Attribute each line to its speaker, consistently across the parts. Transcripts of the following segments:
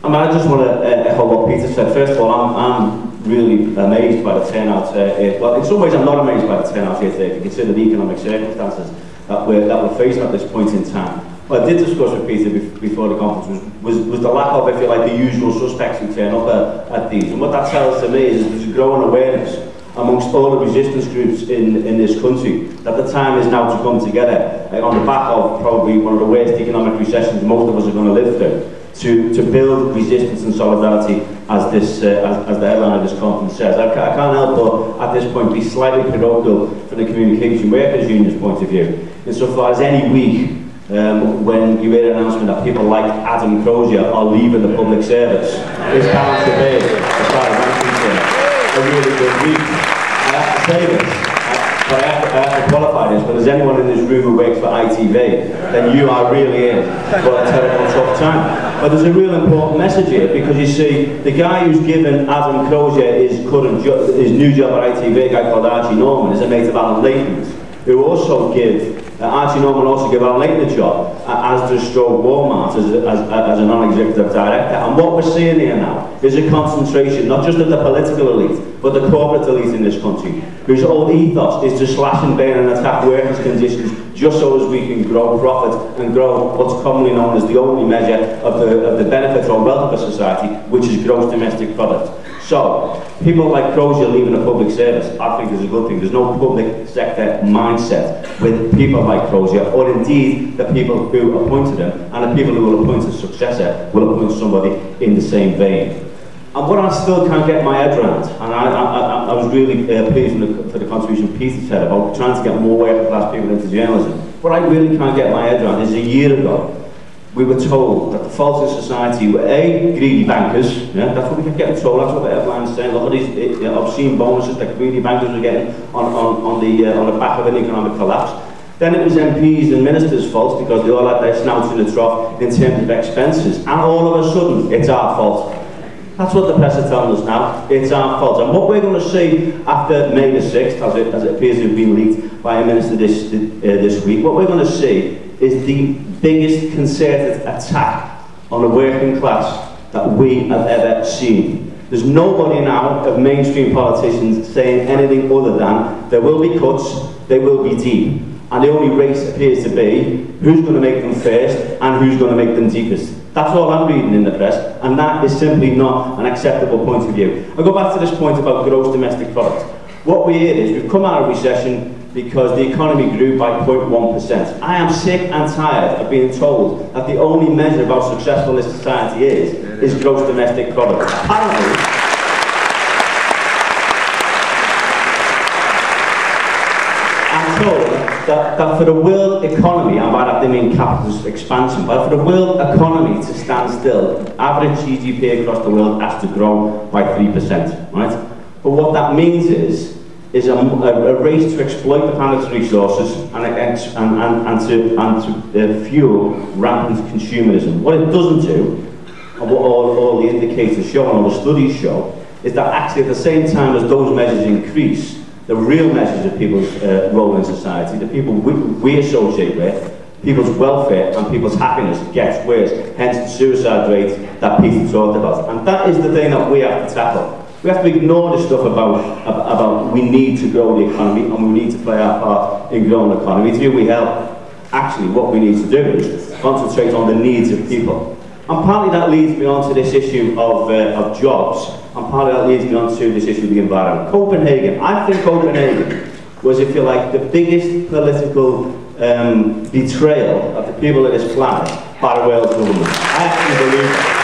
Speaker 1: I mean, I just want to echo what Peter said. First of all, I'm really amazed by the turnout here. Well, in some ways I'm not amazed by the turnout here today, if you consider the economic circumstances that we're facing at this point in time. What I did discuss with Peter before the conference was the lack of, if you like, the usual suspects who turn up at these. And what that tells to me is there's a growing awareness amongst all the resistance groups in this country that the time is now to come together on the back of probably one of the worst economic recessions most of us are going to live through, to build resistance and solidarity, as the headline of this conference says. I can't help but at this point be slightly parochial from the Communication Workers Union's point of view, insofar as any week when you hear an announcement that people like Adam Crozier are leaving the public service, it's bound to be, as far as I'm concerned, a really good week. I have to say this, but I have to qualify this, but as anyone in this room who works for ITV, then you are really in for a terrible tough time. But there's a real important message here, because you see, the guy who's given Adam Crozier his new job at ITV, a guy called Archie Norman, is a mate of Alan Layton's, who also Archie Norman also gave Alan Layton a job, as does Stroke Walmart as a non-executive director. And what we're seeing here now is a concentration, not just of the political elite, but the corporate elite in this country, whose whole ethos is to slash and burn and attack workers' conditions just so as we can grow profit and grow what's commonly known as the only measure of the benefit or wealth of a society, which is gross domestic product. So, people like Crozier leaving the public service, I think is a good thing. There's no public sector mindset with people like Crozier, or indeed the people who appointed him, and the people who will appoint a successor will appoint somebody in the same vein. And what I still can't get my head around, and I was really pleased for the contribution Peter said about trying to get more working class people into journalism. What I really can't get my head around is a year ago, we were told that the fault of society were A, greedy bankers, yeah, that's what we kept getting told, that's what the headline is saying, look at these obscene bonuses that greedy bankers were getting on the back of an economic collapse. Then it was MPs and ministers' faults because they all had their snouts in the trough in terms of expenses, and all of a sudden, it's our fault. That's what the press are telling us now, it's our fault. And what we're going to see after May the 6th, as it appears to have been leaked by a minister this week, what we're going to see is the biggest concerted attack on the working class that we have ever seen. There's nobody now of mainstream politicians saying anything other than there will be cuts, they will be deep. And the only race appears to be who's going to make them first and who's going to make them deepest. That's all I'm reading in the press, and that is simply not an acceptable point of view. I'll go back to this point about gross domestic product. What we hear is we've come out of recession because the economy grew by 0.1%. I am sick and tired of being told that the only measure of how successful this society is gross domestic product. Apparently, I'm told that for the world economy, and by that they mean capitalist expansion, but for the world economy to stand still, average GDP across the world has to grow by 3%, right? But what that means is a race to exploit the planet's resources and to fuel rampant consumerism. What it doesn't do, and what all the indicators show and all the studies show, is that actually at the same time as those measures increase, the real measures of people's role in society, the people we associate with, people's welfare and people's happiness gets worse, hence the suicide rate that Peter talked about. And that is the thing that we have to tackle. We have to ignore this stuff about we need to grow the economy and we need to play our part in growing the economy. To do we help, actually what we need to do is concentrate on the needs of people. And partly that leads me on to this issue of jobs, and partly that leads me on to this issue of the environment. Copenhagen, I think Copenhagen was, if you like, the biggest political betrayal of the people of this planet by the Wales government. I actually believe that.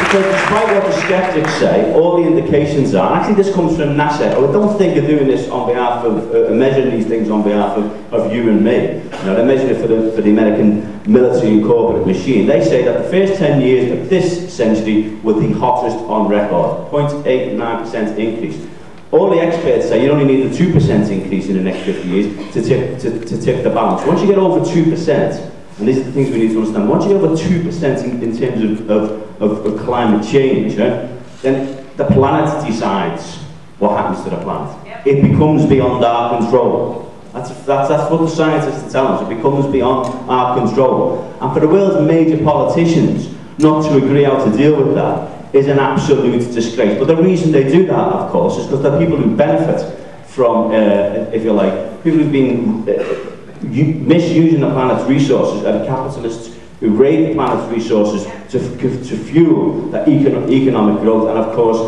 Speaker 1: Because despite what the skeptics say, all the indications are, and actually this comes from NASA, I don't think they're doing this on behalf of, measuring these things on behalf of you and me. You know, they're measuring it for the American military and corporate machine. They say that the first 10 years of this century were the hottest on record, 0.89% increase. All the experts say you only need a 2% increase in the next 50 years to tip the balance. Once you get over 2%, and these are the things we need to understand, once you get over 2% in terms of climate change, right, then the planet decides what happens to the planet. Yep. It becomes beyond our control. That's what the scientists are telling us. It becomes beyond our control. And for the world's major politicians not to agree how to deal with that is an absolute disgrace. But the reason they do that, of course, is because they're people who benefit from, if you like, people who've been misusing the planet's resources, and capitalists who raid the planet's resources to fuel that economic growth. And of course,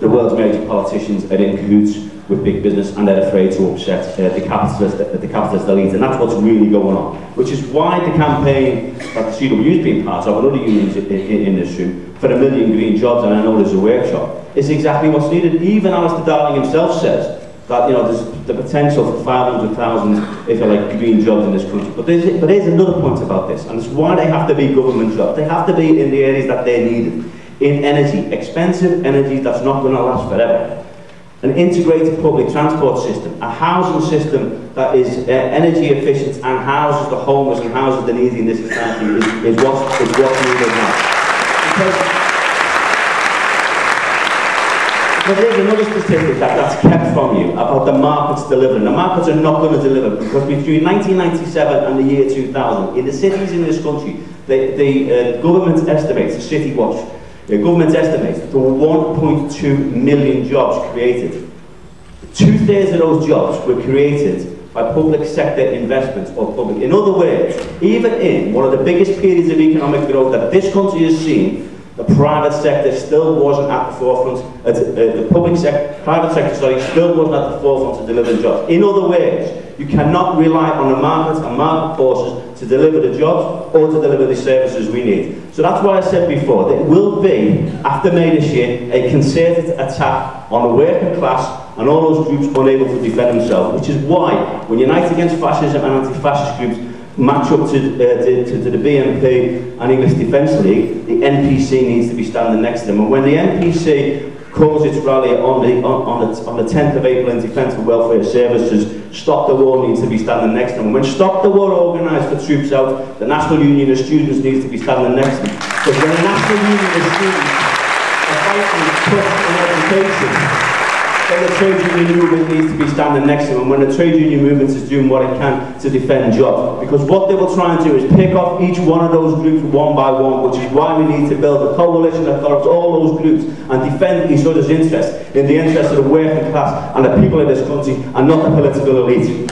Speaker 1: the world's major politicians are in cahoots with big business, and they're afraid to upset the capitalist elite. And that's what's really going on. Which is why the campaign that the CW's been part of, and other unions in this room, for 1 million green jobs, and I know there's a workshop, is exactly what's needed. Even Alistair Darling himself says that, you know, there's the potential for 500,000, if you like, green jobs in this country. But there's another point about this, and it's why they have to be government jobs. They have to be in the areas that they're needed. In energy, expensive energy that's not going to last forever. An integrated public transport system, a housing system that is energy efficient and houses the homeless and houses the needy in this society is what's needed now. But there's another statistic that's kept from you about the markets delivering. The markets are not going to deliver because between 1997 and the year 2000, in the cities in this country, the government estimates, the City Watch, the government estimates there were 1.2 million jobs created. 2/3 of those jobs were created by public sector investments or public. In other words, even in one of the biggest periods of economic growth that this country has seen, the private sector still wasn't at the forefront. Private sector still wasn't at the forefront of delivering jobs. In other words, you cannot rely on the markets and market forces to deliver the jobs or to deliver the services we need. So that's why I said before, that it will be, after May this year, a concerted attack on the working class and all those groups unable to defend themselves, which is why, when Unite Against Fascism and anti-fascist groups match up to the BNP and English Defence League, the NPC needs to be standing next to them. And when the NPC calls its rally on the 10th of April in defence of welfare services, Stop the War needs to be standing next to them. When Stop the War organised for troops out, the National Union of Students needs to be standing next to them. Because when the National Union of Students are fighting tough in education, then the trade union movement needs to be standing next to them, and when the trade union movement is doing what it can to defend jobs. Because what they will try and do is pick off each one of those groups one by one, which is why we need to build a coalition that covers all those groups and defend each other's interests in the interests of the working class and the people of this country, and not the political elite.